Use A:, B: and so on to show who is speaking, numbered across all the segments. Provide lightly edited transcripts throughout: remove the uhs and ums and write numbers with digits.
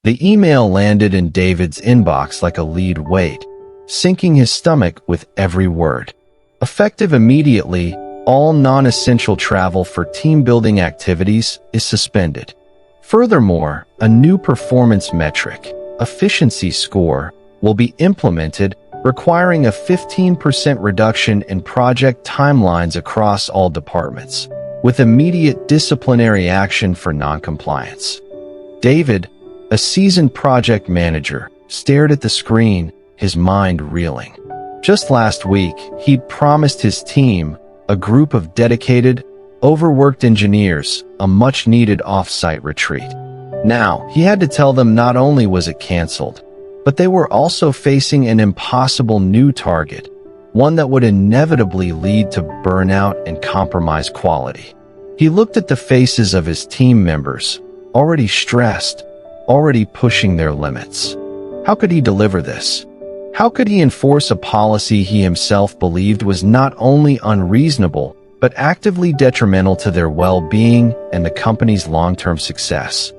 A: The email landed in David's inbox like a lead weight, sinking his stomach with every word. Effective immediately, all non-essential travel for team-building activities is suspended. Furthermore, a new performance metric, efficiency score, will be implemented, requiring a 15% reduction in project timelines across all departments, with immediate disciplinary action for non-compliance. David, a seasoned project manager, stared at the screen, his mind reeling. Just last week, he'd promised his team, a group of dedicated, overworked engineers, a much-needed off-site retreat. Now, he had to tell them not only was it canceled, but they were also facing an impossible new target, one that would inevitably lead to burnout and compromised quality. He looked at the faces of his team members, already stressed, already pushing their limits. How could he deliver this? How could he enforce a policy he himself believed was not only unreasonable, but actively detrimental to their well-being and the company's long-term success?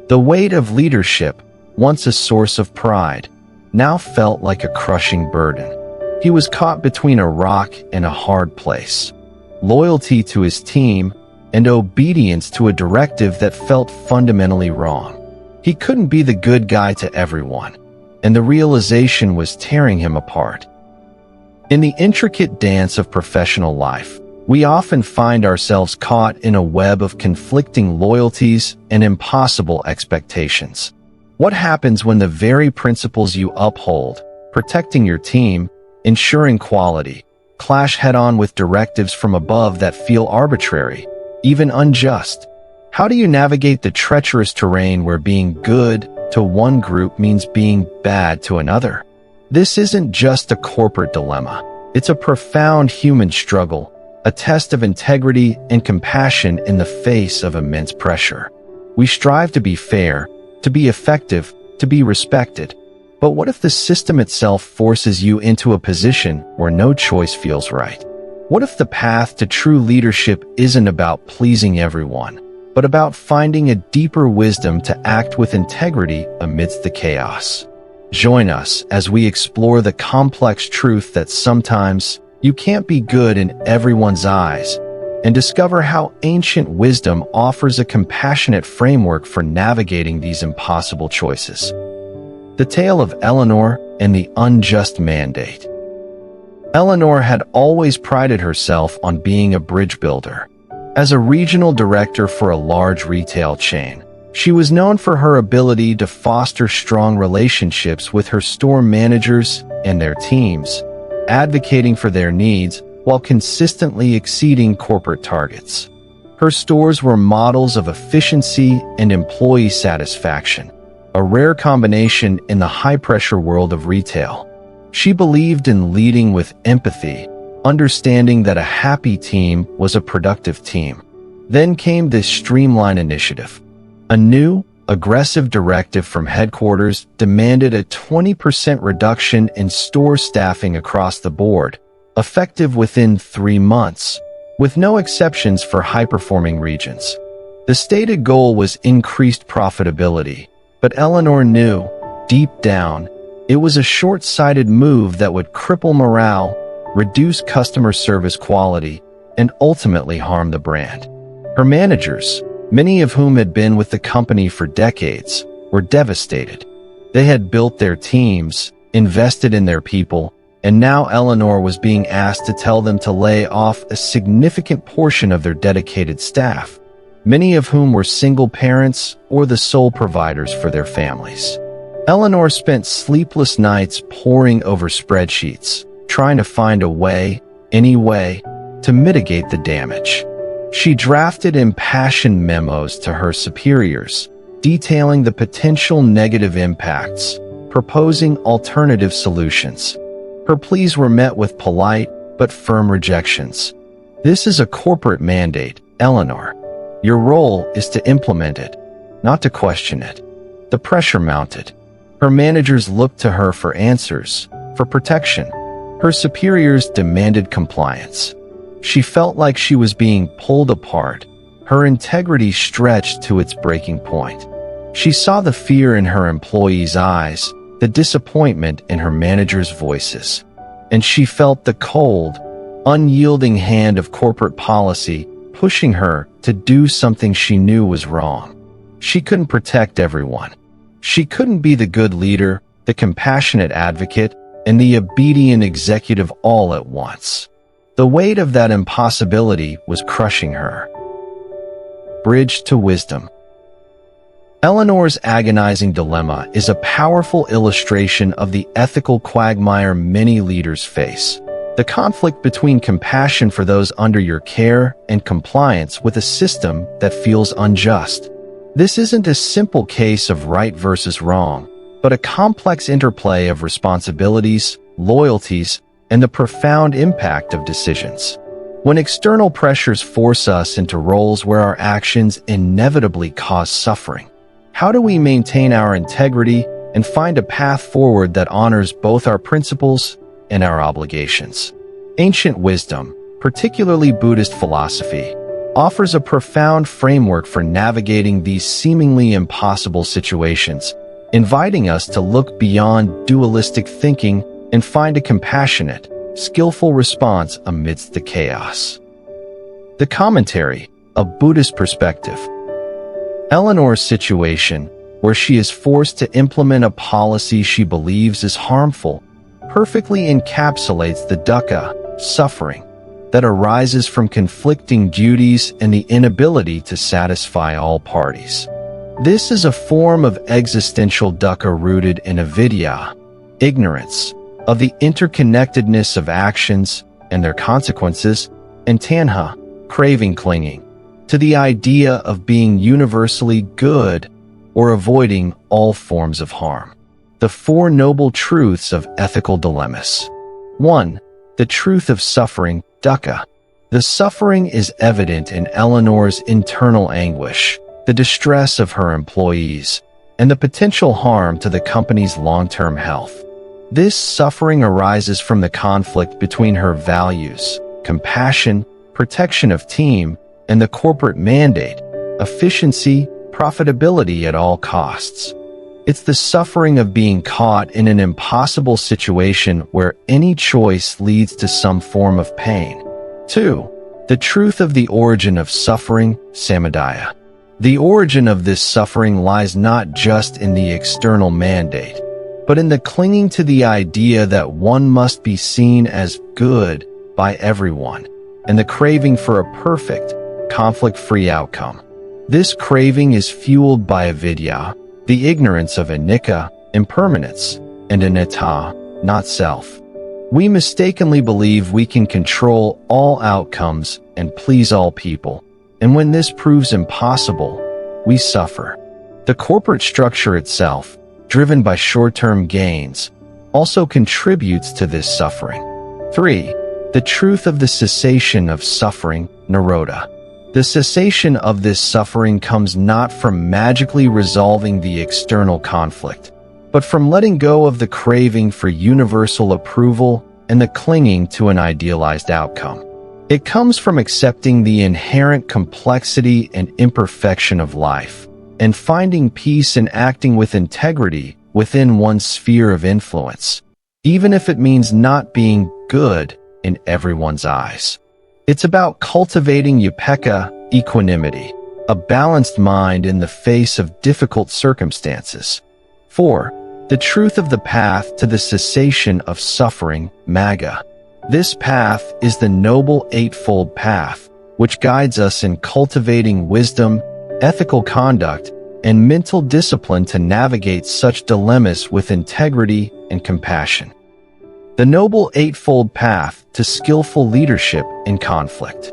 A: The weight of leadership, once a source of pride, now felt like a crushing burden. He was caught between a rock and a hard place. Loyalty to his team and obedience to a directive that felt fundamentally wrong. He couldn't be the good guy to everyone, and the realization was tearing him apart. In the intricate dance of professional life, we often find ourselves caught in a web of conflicting loyalties and impossible expectations. What happens when the very principles you uphold, protecting your team, ensuring quality, clash head-on with directives from above that feel arbitrary, even unjust? How do you navigate the treacherous terrain where being good to one group means being bad to another? This isn't just a corporate dilemma. It's a profound human struggle, a test of integrity and compassion in the face of immense pressure. We strive to be fair, to be effective, to be respected. But what if the system itself forces you into a position where no choice feels right? What if the path to true leadership isn't about pleasing everyone, but about finding a deeper wisdom to act with integrity amidst the chaos? Join us as we explore the complex truth that sometimes you can't be good in everyone's eyes, and discover how ancient wisdom offers a compassionate framework for navigating these impossible choices. The tale of Eleanor and the unjust mandate. Eleanor had always prided herself on being a bridge builder. As a regional director for a large retail chain, she was known for her ability to foster strong relationships with her store managers and their teams, advocating for their needs while consistently exceeding corporate targets. Her stores were models of efficiency and employee satisfaction, a rare combination in the high-pressure world of retail. She believed in leading with empathy, understanding that a happy team was a productive team. Then came this Streamline initiative. A new, aggressive directive from headquarters demanded a 20% reduction in store staffing across the board, effective within 3 months, with no exceptions for high-performing regions. The stated goal was increased profitability, but Eleanor knew, deep down, it was a short-sighted move that would cripple morale, reduce customer service quality, and ultimately harm the brand. Her managers, many of whom had been with the company for decades, were devastated. They had built their teams, invested in their people, and now Eleanor was being asked to tell them to lay off a significant portion of their dedicated staff, many of whom were single parents or the sole providers for their families. Eleanor spent sleepless nights poring over spreadsheets, trying to find a way, any way, to mitigate the damage. She drafted impassioned memos to her superiors, detailing the potential negative impacts, proposing alternative solutions. Her pleas were met with polite but firm rejections. This is a corporate mandate, Eleanor. Your role is to implement it, not to question it. The pressure mounted. Her managers looked to her for answers, for protection. Her superiors demanded compliance. She felt like she was being pulled apart, her integrity stretched to its breaking point. She saw the fear in her employees' eyes, the disappointment in her manager's voices, and she felt the cold, unyielding hand of corporate policy pushing her to do something she knew was wrong. She couldn't protect everyone. She couldn't be the good leader, the compassionate advocate, and the obedient executive all at once. The weight of that impossibility was crushing her. Bridge to wisdom. Eleanor's agonizing dilemma is a powerful illustration of the ethical quagmire many leaders face. The conflict between compassion for those under your care and compliance with a system that feels unjust. This isn't a simple case of right versus wrong, but a complex interplay of responsibilities, loyalties, and the profound impact of decisions. When external pressures force us into roles where our actions inevitably cause suffering, how do we maintain our integrity and find a path forward that honors both our principles and our obligations? Ancient wisdom, particularly Buddhist philosophy, offers a profound framework for navigating these seemingly impossible situations, inviting us to look beyond dualistic thinking and find a compassionate, skillful response amidst the chaos. The commentary, a Buddhist perspective. Eleanor's situation, where she is forced to implement a policy she believes is harmful, perfectly encapsulates the dukkha, suffering, that arises from conflicting duties and the inability to satisfy all parties. This is a form of existential dukkha rooted in avidya, ignorance, of the interconnectedness of actions and their consequences, and tanha, craving, clinging to the idea of being universally good or avoiding all forms of harm. The Four Noble Truths of Ethical Dilemmas. 1. The truth of suffering, dukkha. The suffering is evident in Eleanor's internal anguish, the distress of her employees, and the potential harm to the company's long-term health. This suffering arises from the conflict between her values, compassion, protection of team, and the corporate mandate, efficiency, profitability at all costs. It's the suffering of being caught in an impossible situation where any choice leads to some form of pain. 2. The truth of the origin of suffering, samadaya. The origin of this suffering lies not just in the external mandate, but in the clinging to the idea that one must be seen as good by everyone, and the craving for a perfect, conflict-free outcome. This craving is fueled by avidya, the ignorance of anicca, impermanence, and anatta, not self. We mistakenly believe we can control all outcomes and please all people, and when this proves impossible, we suffer. The corporate structure itself, driven by short-term gains, also contributes to this suffering. 3. The truth of the cessation of suffering, nirodha. The cessation of this suffering comes not from magically resolving the external conflict, but from letting go of the craving for universal approval and the clinging to an idealized outcome. It comes from accepting the inherent complexity and imperfection of life, and finding peace in acting with integrity within one's sphere of influence, even if it means not being good in everyone's eyes. It's about cultivating upekkha, equanimity, a balanced mind in the face of difficult circumstances. 4. The truth of the path to the cessation of suffering, magga. This path is the Noble Eightfold Path, which guides us in cultivating wisdom, ethical conduct, and mental discipline to navigate such dilemmas with integrity and compassion. The Noble Eightfold Path to skillful leadership in conflict.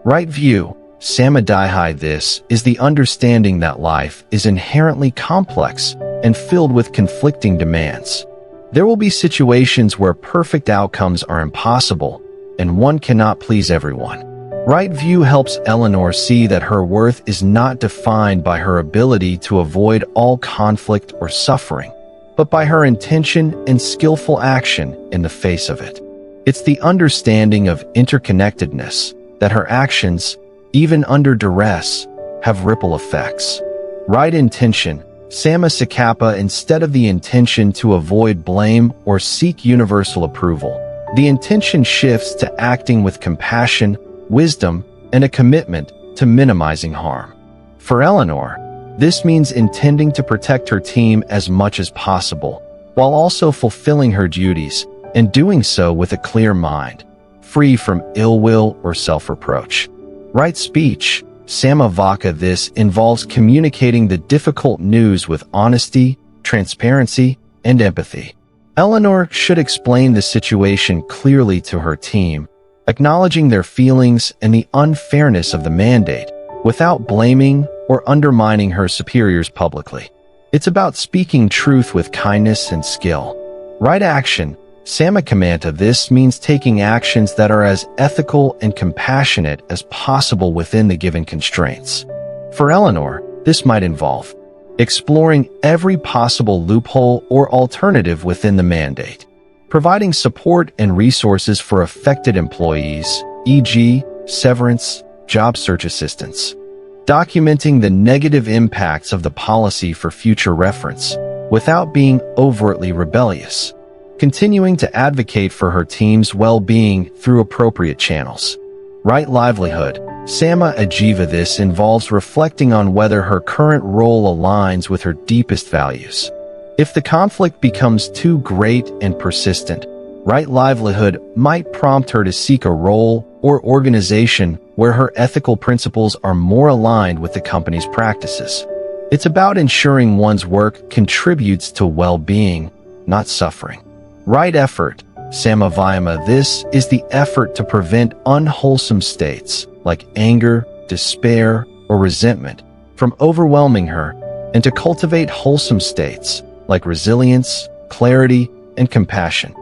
A: Right view, samadhi. This is the understanding that life is inherently complex and filled with conflicting demands. There will be situations where perfect outcomes are impossible, and one cannot please everyone. Right view helps Eleanor see that her worth is not defined by her ability to avoid all conflict or suffering, but by her intention and skillful action in the face of it. It's the understanding of interconnectedness, that her actions, even under duress, have ripple effects. Right intention. Sama Sakapa, instead of the intention to avoid blame or seek universal approval, the intention shifts to acting with compassion, wisdom, and a commitment to minimizing harm. For Eleanor, this means intending to protect her team as much as possible, while also fulfilling her duties, and doing so with a clear mind, free from ill will or self-reproach. Right speech. Sama Vaka. This involves communicating the difficult news with honesty, transparency, and empathy. Eleanor should explain the situation clearly to her team, acknowledging their feelings and the unfairness of the mandate, without blaming or undermining her superiors publicly. It's about speaking truth with kindness and skill. Right action. Samakamanta. This means taking actions that are as ethical and compassionate as possible within the given constraints. For Eleanor, this might involve exploring every possible loophole or alternative within the mandate, providing support and resources for affected employees, e.g., severance, job search assistance, documenting the negative impacts of the policy for future reference, without being overtly rebellious, continuing to advocate for her team's well-being through appropriate channels. Right livelihood. Sama Ajiva. This involves reflecting on whether her current role aligns with her deepest values. If the conflict becomes too great and persistent, right livelihood might prompt her to seek a role or organization where her ethical principles are more aligned with the company's practices. It's about ensuring one's work contributes to well-being, not suffering. Right effort. Samavayama. This is the effort to prevent unwholesome states like anger, despair, or resentment from overwhelming her, and to cultivate wholesome states like resilience, clarity, and compassion.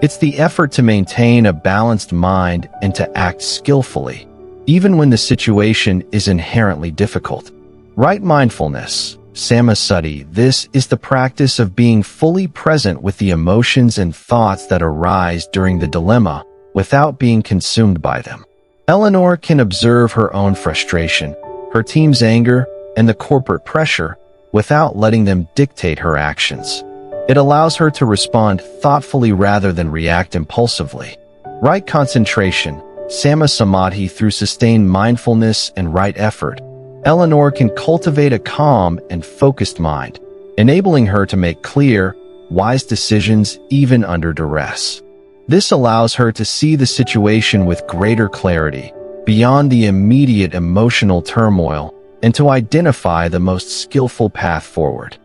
A: It's the effort to maintain a balanced mind and to act skillfully, even when the situation is inherently difficult. Right mindfulness. Samasati. This is the practice of being fully present with the emotions and thoughts that arise during the dilemma without being consumed by them. Eleanor can observe her own frustration, her team's anger, and the corporate pressure without letting them dictate her actions. It allows her to respond thoughtfully rather than react impulsively. Right concentration. Sama Samadhi. Through sustained mindfulness and right effort, Eleanor can cultivate a calm and focused mind, enabling her to make clear, wise decisions even under duress. This allows her to see the situation with greater clarity, beyond the immediate emotional turmoil, and to identify the most skillful path forward.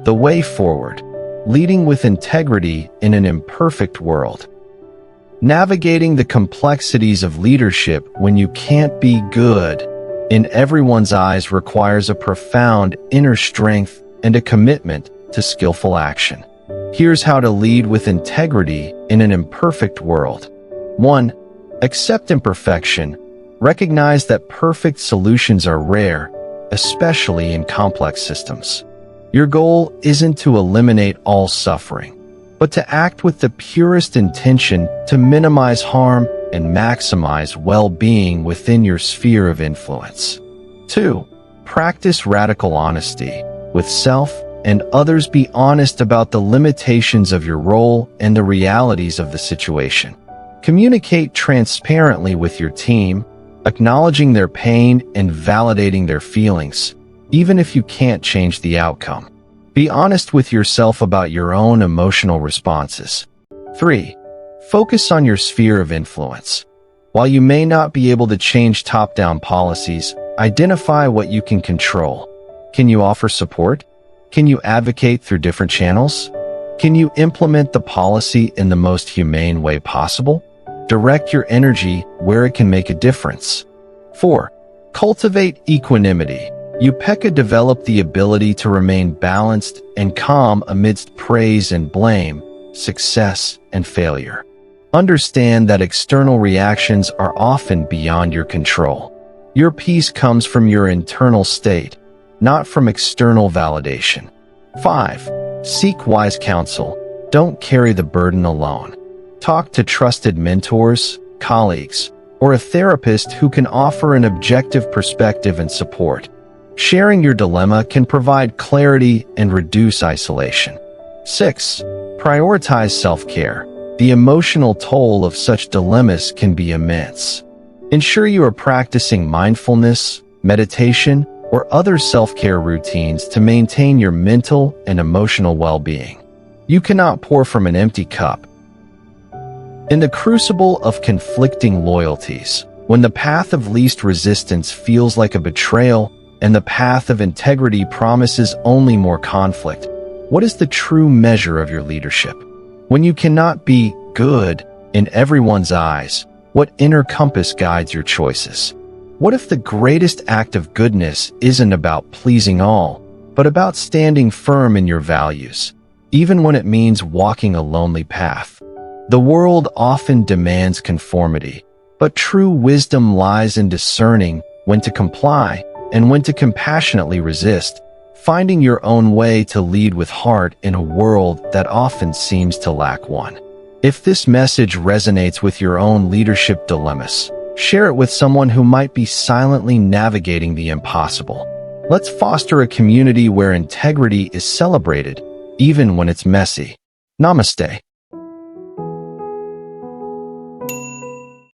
A: The way forward. Leading with integrity in an imperfect world. Navigating the complexities of leadership when you can't be good in everyone's eyes requires a profound inner strength and a commitment to skillful action. Here's how to lead with integrity in an imperfect world. 1. Accept imperfection. Recognize that perfect solutions are rare, especially in complex systems. Your goal isn't to eliminate all suffering, but to act with the purest intention to minimize harm and maximize well-being within your sphere of influence. 2. Practice radical honesty. With self and others, be honest about the limitations of your role and the realities of the situation. Communicate transparently with your team, acknowledging their pain and validating their feelings, even if you can't change the outcome. Be honest with yourself about your own emotional responses. 3. Focus on your sphere of influence. While you may not be able to change top-down policies, identify what you can control. Can you offer support? Can you advocate through different channels? Can you implement the policy in the most humane way possible? Direct your energy where it can make a difference. 4. Cultivate equanimity. Upeka. Develop the ability to remain balanced and calm amidst praise and blame, success and failure. Understand that external reactions are often beyond your control. Your peace comes from your internal state, not from external validation. 5. Seek wise counsel. Don't carry the burden alone. Talk to trusted mentors, colleagues, or a therapist who can offer an objective perspective and support. Sharing your dilemma can provide clarity and reduce isolation. 6. Prioritize self-care. The emotional toll of such dilemmas can be immense. Ensure you are practicing mindfulness, meditation, or other self-care routines to maintain your mental and emotional well-being. You cannot pour from an empty cup. In the crucible of conflicting loyalties, when the path of least resistance feels like a betrayal and the path of integrity promises only more conflict, what is the true measure of your leadership? When you cannot be good in everyone's eyes, what inner compass guides your choices? What if the greatest act of goodness isn't about pleasing all, but about standing firm in your values, even when it means walking a lonely path? The world often demands conformity, but true wisdom lies in discerning when to comply and when to compassionately resist, finding your own way to lead with heart in a world that often seems to lack one. If this message resonates with your own leadership dilemmas, share it with someone who might be silently navigating the impossible. Let's foster a community where integrity is celebrated, even when it's messy. Namaste.